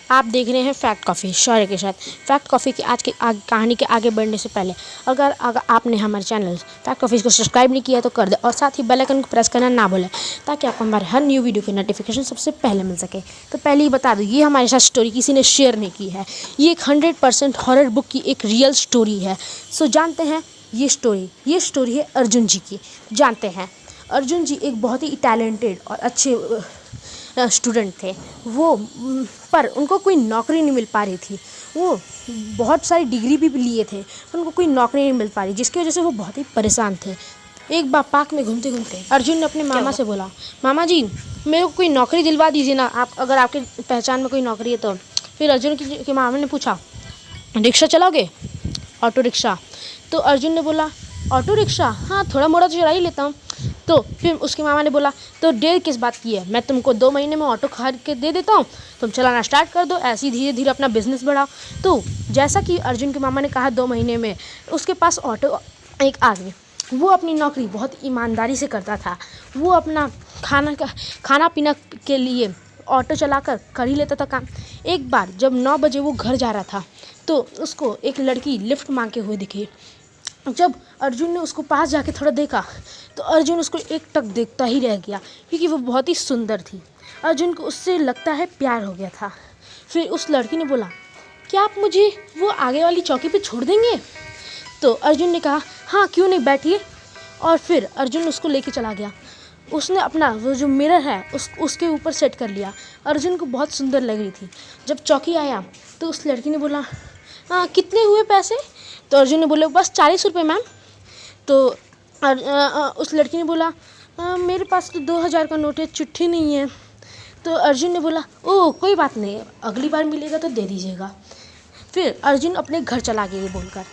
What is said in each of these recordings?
आप देख रहे हैं फैक्ट कॉफ़ी शौर्य के साथ। फैक्ट कॉफ़ी की आज की कहानी के आगे बढ़ने से पहले अगर आपने हमारे चैनल फैक्ट कॉफ़ी को सब्सक्राइब नहीं किया तो कर दे और साथ ही बेल आइकन को प्रेस करना ना भूलें ताकि आपको हमारे हर न्यू वीडियो की नोटिफिकेशन सबसे पहले मिल सके। तो पहले ही बता दूँ, ये हमारे साथ स्टोरी किसी ने शेयर नहीं की है। ये एक 100% हॉरर बुक की एक रियल स्टोरी है। सो जानते हैं ये स्टोरी है अर्जुन जी की। जानते हैं अर्जुन जी एक बहुत ही टैलेंटेड और अच्छे स्टूडेंट थे वो, पर उनको कोई नौकरी नहीं मिल पा रही थी। वो बहुत सारी डिग्री भी लिए थे पर उनको कोई नौकरी नहीं मिल पा रही, जिसकी वजह से वो बहुत ही परेशान थे। एक बार पार्क में घूमते घूमते अर्जुन ने अपने मामा से बोला, मामा जी मेरे को कोई नौकरी दिलवा दीजिए ना, आप अगर आपके पहचान में कोई नौकरी है तो। फिर अर्जुन के मामा ने पूछा, रिक्शा चलाओगे? Auto rickshaw? तो अर्जुन ने बोला, ऑटो रिक्शा? हाँ, थोड़ा मोड़ा तो चला ही लेता हूँ। तो फिर उसके मामा ने बोला, तो देर किस बात की है, मैं तुमको 2 महीने में ऑटो खरीद के दे देता हूँ, तुम चलाना स्टार्ट कर दो, ऐसे ही धीरे धीरे अपना बिजनेस बढ़ाओ। तो जैसा कि अर्जुन के मामा ने कहा 2 महीने में उसके पास ऑटो एक आ गई। वो अपनी नौकरी बहुत ईमानदारी से करता था। वो अपना खाना पीना के लिए ऑटो चलाकर कर ही लेता था काम। एक बार जब 9 बजे वो घर जा रहा था तो उसको एक लड़की लिफ्ट मांगते हुए दिखी। जब अर्जुन ने उसको पास जाके थोड़ा देखा तो अर्जुन उसको एक टक देखता ही रह गया, क्योंकि वो बहुत ही सुंदर थी। अर्जुन को उससे लगता है प्यार हो गया था। फिर उस लड़की ने बोला, क्या आप मुझे वो आगे वाली चौकी पे छोड़ देंगे? तो अर्जुन ने कहा, हाँ क्यों नहीं, बैठिए। और फिर अर्जुन उसको लेके चला गया। उसने अपना वो जो मिरर है उसके ऊपर सेट कर लिया। अर्जुन को बहुत सुंदर लग रही थी। जब चौकी आया तो उस लड़की ने बोला, कितने हुए पैसे? तो अर्जुन ने बोला, बस 40 रुपये मैम। तो उस लड़की ने बोला, मेरे पास तो 2000 का नोट है, चिट्ठी नहीं है। तो अर्जुन ने बोला, ओह कोई बात नहीं, अगली बार मिलेगा तो दे दीजिएगा। फिर अर्जुन अपने घर चला गया ये बोलकर।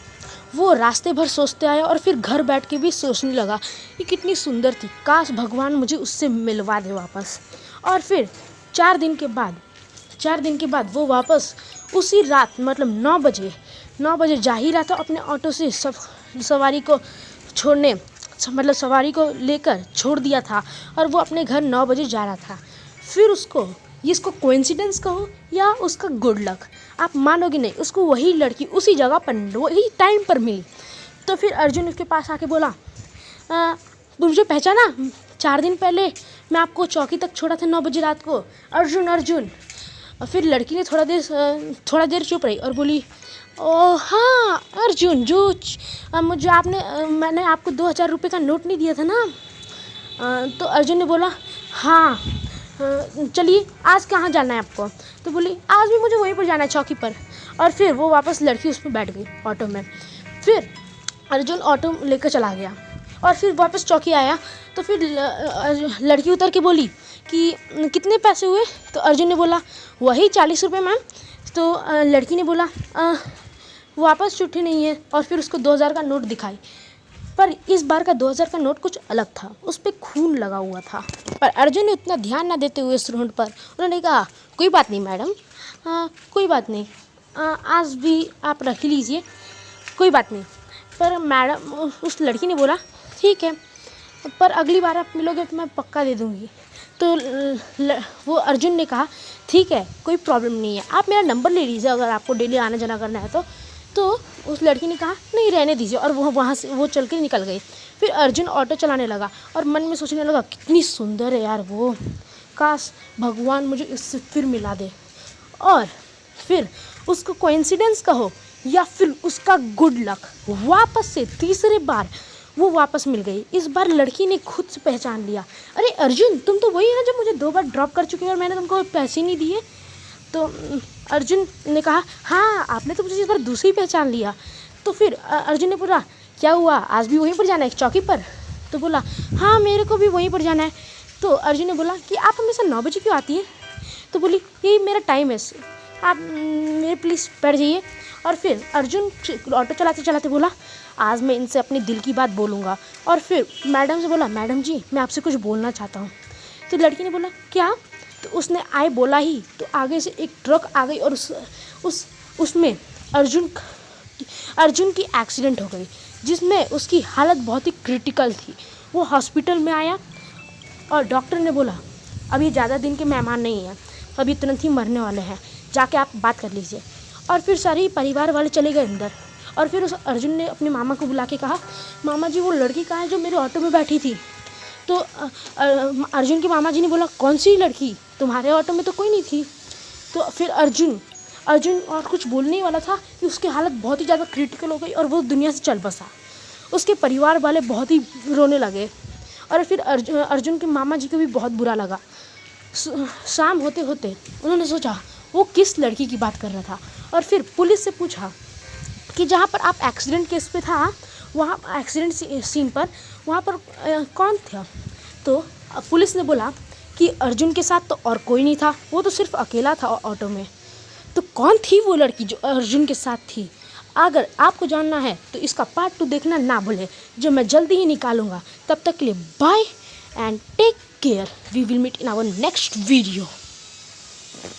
वो रास्ते भर सोचते आया और फिर घर बैठ के भी सोचने लगा कि कितनी सुंदर थी, काश भगवान मुझे उससे मिलवा दे वापस। और फिर 4 दिन के बाद वो वापस उसी रात मतलब 9 बजे जा ही रहा था अपने ऑटो से सवारी को छोड़ने, मतलब सवारी को लेकर छोड़ दिया था और वो अपने घर 9 बजे जा रहा था। फिर इसको कोइंसिडेंस कहो या उसका गुड लक, आप मानोगे नहीं, उसको वही लड़की उसी जगह पर वही टाइम पर मिली। तो फिर अर्जुन उसके पास आके बोला, तुम मुझे पहचाना? 4 दिन पहले मैं आपको चौकी तक छोड़ा था 9 बजे रात को, अर्जुन। और फिर लड़की ने थोड़ा देर चुप रही और बोली, ओ हाँ अर्जुन, मैंने आपको 2000 रुपये का नोट नहीं दिया था ना? तो अर्जुन ने बोला, हाँ चलिए आज कहाँ जाना है आपको? तो बोली, आज भी मुझे वहीं पर जाना है, चौकी पर। और फिर वो वापस लड़की उस पर बैठ गई ऑटो में। फिर अर्जुन ऑटो लेकर चला गया और फिर वापस चौकी आया तो फिर लड़की उतर के बोली कि कितने पैसे हुए? तो अर्जुन ने बोला, वही 40 रुपये मैम। तो लड़की ने बोला, वापस चिट्ठी नहीं है। और फिर उसको 2000 का नोट दिखाई, पर इस बार का 2000 का नोट कुछ अलग था, उस पर खून लगा हुआ था। पर अर्जुन ने उतना ध्यान ना देते हुए उस नोट पर उन्होंने कहा, कोई बात नहीं मैडम, कोई बात नहीं, आज भी आप रख लीजिए, कोई बात नहीं। पर मैडम, उस लड़की ने बोला, ठीक है, पर अगली बार आप मिलोगे तो मैं पक्का दे दूँगी। तो वो अर्जुन ने कहा, ठीक है कोई प्रॉब्लम नहीं है, आप मेरा नंबर ले लीजिए अगर आपको डेली आना जाना करना है तो उस लड़की ने कहा, नहीं रहने दीजिए, और वहाँ से वो चल के निकल गई। फिर अर्जुन ऑटो चलाने लगा और मन में सोचने लगा, कितनी सुंदर है यार वो, काश भगवान मुझे इससे फिर मिला दे। और फिर उसको कोइंसिडेंस कहो या फिर उसका गुड लक, वापस से तीसरे बार वो वापस मिल गई। इस बार लड़की ने खुद से पहचान लिया, अरे अर्जुन तुम तो वही है ना जो मुझे 2 बार ड्रॉप कर चुके हो और मैंने तुमको पैसे नहीं दिए। तो अर्जुन ने कहा, हाँ आपने तो मुझे इस बार दूसरी पहचान लिया। तो फिर अर्जुन ने बोला, क्या हुआ, आज भी वहीं पर जाना है चौकी पर? तो बोला, हाँ मेरे को भी वहीं पर जाना है। तो अर्जुन ने बोला कि आप हमेशा 9 बजे क्यों आती है? तो बोली, यही मेरा टाइम है, आप मेरे प्लीज़ बैठ जाइए। और फिर अर्जुन ऑटो चलाते चलाते बोला, आज मैं इनसे अपने दिल की बात बोलूँगा। और फिर मैडम से बोला, मैडम जी मैं आपसे कुछ बोलना चाहता हूँ। तो लड़की ने बोला, क्या? तो उसने बोला ही तो आगे से एक ट्रक आ गई और उसमें अर्जुन की एक्सीडेंट हो गई, जिसमें उसकी हालत बहुत ही क्रिटिकल थी। वो हॉस्पिटल में आया और डॉक्टर ने बोला अब ये ज़्यादा दिन के मेहमान नहीं हैं, अभी तुरंत ही मरने वाले हैं, जाके आप बात कर लीजिए। और फिर सारे परिवार वाले चले गए अंदर। और फिर उस अर्जुन ने अपने मामा को बुला के कहा, मामा जी वो लड़की कहाँ है जो मेरे ऑटो में बैठी थी? तो अर्जुन के मामा जी ने बोला, कौन सी लड़की? तुम्हारे ऑटो में तो कोई नहीं थी। तो फिर अर्जुन और कुछ बोलने ही वाला था कि उसकी हालत बहुत ही ज़्यादा क्रिटिकल हो गई और वो दुनिया से चल बसा। उसके परिवार वाले बहुत ही रोने लगे और फिर अर्जुन के मामा जी को भी बहुत बुरा लगा। शाम होते होते उन्होंने सोचा वो किस लड़की की बात कर रहा था और फिर पुलिस से पूछा कि जहाँ पर आप एक्सीडेंट केस पे था, वहाँ एक्सीडेंट सीन पर वहाँ पर कौन था? तो पुलिस ने बोला कि अर्जुन के साथ तो और कोई नहीं था, वो तो सिर्फ अकेला था ऑटो में। तो कौन थी वो लड़की जो अर्जुन के साथ थी? अगर आपको जानना है तो इसका पार्ट 2 देखना ना भूलें, जो मैं जल्दी ही निकालूंगा। तब तक के लिए bye and take care. We will meet in our next video.